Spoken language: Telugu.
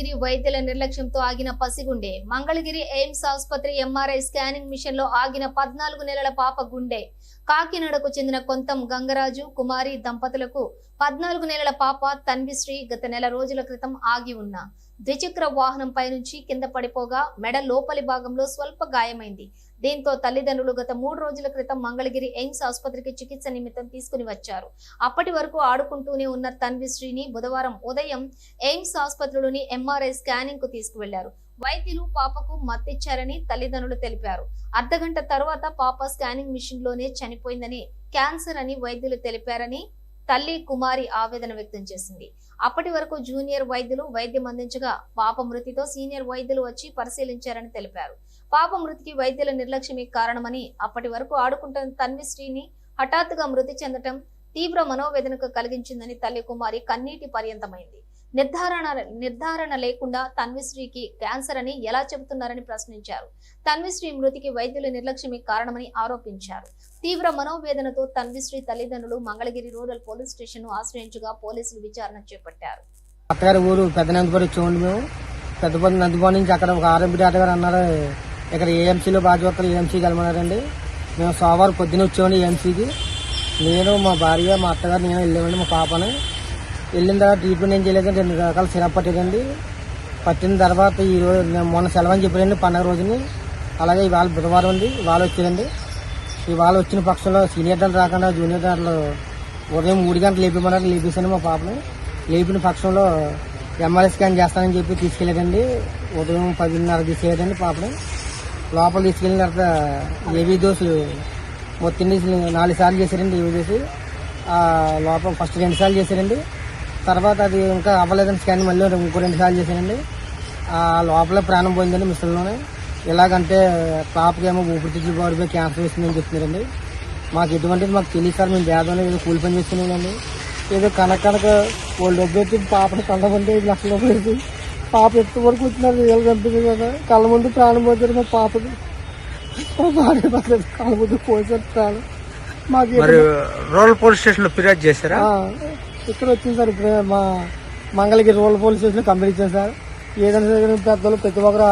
మంగళగిరి వైద్యుల నిర్లక్ష్యంతో ఆగిన పసిగుండె. మంగళగిరి ఎయిమ్స్ ఆసుపత్రి ఎంఆర్ఐ స్కానింగ్ మిషన్ లో ఆగిన 14 నెలల పాప గుండె. కాకినాడకు చెందిన కొంతం గంగరాజు కుమారి దంపతులకు 14 నెలల పాప తన్విశ్రీ గత నెల రోజుల క్రితం ఆగి ఉన్న ద్విచక్ర వాహనంపై నుంచి కింద పడిపోగా మెడ లోపలి భాగంలో స్వల్ప గాయమైంది. దీంతో తల్లిదండ్రులు గత 3 రోజుల క్రితం మంగళగిరి ఎయిమ్స్ ఆసుపత్రికి చికిత్స నిమిత్తం తీసుకుని వచ్చారు. అప్పటి వరకు ఆడుకుంటూనే ఉన్న తన్విశ్రీని బుధవారం ఉదయం ఎయిమ్స్ ఆసుపత్రిలోని ఎంఆర్ఐ స్కానింగ్ కు తీసుకువెళ్లారు. వైద్యులు పాపకు మత్తిచ్చారని తల్లిదండ్రులు తెలిపారు. అర్ధగంట తర్వాత పాప స్కానింగ్ మిషన్ లోనే చనిపోయిందని, క్యాన్సర్ అని వైద్యులు తెలిపారని తల్లి కుమారి ఆవేదన వ్యక్తం చేసింది. అప్పటి వరకు జూనియర్ వైద్యులు వైద్యం అందించగా పాప మృతితో సీనియర్ వైద్యులు వచ్చి పరిశీలించారని తెలిపారు. పాప మృతికి వైద్యుల నిర్లక్ష్యమే కారణమని, అప్పటి వరకు ఆడుకుంటున్న తన్విశ్రీని హఠాత్తుగా మృతి చెందటం తీవ్ర మనోవేదనకు కలిగించిందని తల్లి కుమారి కన్నీటి పర్యంతమైంది. నిర్ధారణ లేకుండా తన్విశ్రీకి క్యాన్సర్ అని ఎలా చెబుతున్నారని ప్రశ్నించారు. తన్విశ్రీ మృతికి వైద్యుల నిర్లక్ష్యమే కారణమని ఆరోపించారు. తీవ్ర మనోవేదనతో తన్విశ్రీ తల్లిదండ్రులు మంగళగిరి రూరల్ పోలీస్ స్టేషన్ ను ఆశ్రయించగా పోలీసులు విచారణ చేపట్టారు. అత్తగారి ఊరు పెద్దనందుపూర్ వచ్చామండి. మేము పెద్ద నందుపూర్ నుంచి అక్కడ ఒక ఆర్ఎంపీ డాక్టర్ గారు అన్నారు, ఇక్కడ ఏఎంసీలో బాగా చూస్తారు, ఏఎంసీకి వెళ్ళమన్నారండి. మేము సోమవారం పొద్దున్న వచ్చామండి ఏఎంసీకి. నేను మా భార్య మా అత్తగారు నేను వెళ్ళామండి. మా పాపని వెళ్ళిన తర్వాత ట్రీట్మెంట్ ఏం చేయలేదండి, 2 రకాల సిరప్ పట్టేదండి. పట్టిన తర్వాత ఈరోజు మొన్న సెలవు అని చెప్పారండి పండుగ రోజుని. అలాగే ఇవాళ బుధవారం ఉంది, ఇవాళ వచ్చారండి. ఇవాళ వచ్చిన పక్షంలో సీనియర్ డాక్టర్ రాకుండా జూనియర్ డాక్టర్లు ఉదయం 3 గంటలు లేపిమన్నారు. లేపేశాను మా పాపని. లేపిన పక్షంలో ఎంఆర్ఐ స్కాన్ చేస్తానని చెప్పి తీసుకెళ్ళారండి. ఉదయం 10:30 తీసుకెళ్ళారండి పాపని. లోపల తీసుకెళ్ళిన తర్వాత ఏవీ డోసులు మొత్తం 4 సార్లు చేశారండి. ఏవీ డోసు లోపల ఫస్ట్ 2 సార్లు చేశారండి. తర్వాత అది ఇంకా అవ్వలేదని స్కాన్ మళ్ళీ ఇంకో 2 సార్లు చేశారండి. లోపల ప్రాణం పోయిందండి మిషన్లోనే. ఎలాగంటే పాపకేమో ఊపిరితిత్తుల బాడీపై క్యాన్సర్ వస్తుందని చెప్తున్నారండి. మాకు ఎటువంటిది మాకు తెలియదు సార్. మేము భేదంలో ఏదో కూలి పని చేస్తున్నామండి. ఏదో కనక వాళ్ళు డబ్బు పెట్టి పాపని కళ్ళమంటే 5 లక్షల రూపాయలు పెట్టి పాప ఎత్తు వరకు వచ్చినారు. రియల్ కనిపించింది కదా, కళ్ళ ముందు ప్రాణం పోతారు మా పాపది. భార్య పర్లేదు కళ్ళ ముందు పోసారు ప్రాణం. మాకు రూరల్ పోలీస్ స్టేషన్ లో ఫిర్యాదు చేశారా? ఇక్కడ వచ్చింది సార్. ఇప్పుడు మా Mangalagiri rural police station complete ఇచ్చాను సార్. ఏదైనా పెద్దలు ప్రతి ఒక్కరు